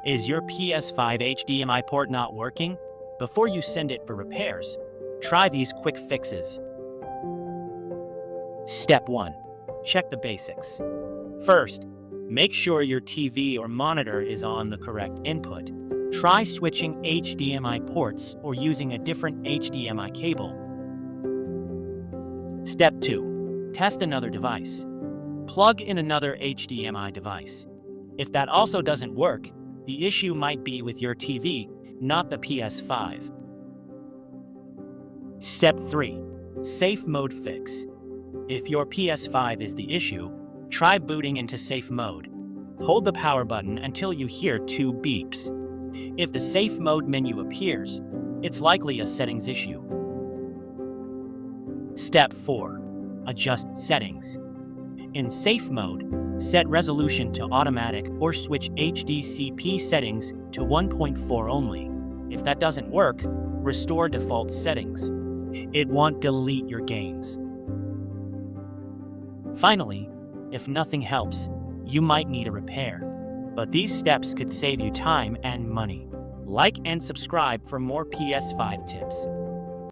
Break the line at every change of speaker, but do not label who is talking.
Is your PS5 HDMI port not working? Before you send it for repairs, try these quick fixes. Step 1. Check the basics. First, make sure your TV or monitor is on the correct input. Try switching HDMI ports or using a different HDMI cable. Step 2. Test another device. Plug in another HDMI device. If that also doesn't work, the issue might be with your TV, not the PS5. Step 3. Safe mode fix. If your PS5 is the issue, try booting into safe mode. Hold the power button until you hear 2 beeps. If the safe mode menu appears, it's likely a settings issue. Step 4. Adjust settings. In safe mode, set resolution to automatic or switch HDCP settings to 1.4 only. If that doesn't work, restore default settings. It won't delete your games. Finally, if nothing helps, you might need a repair. But these steps could save you time and money. Like and subscribe for more PS5 tips.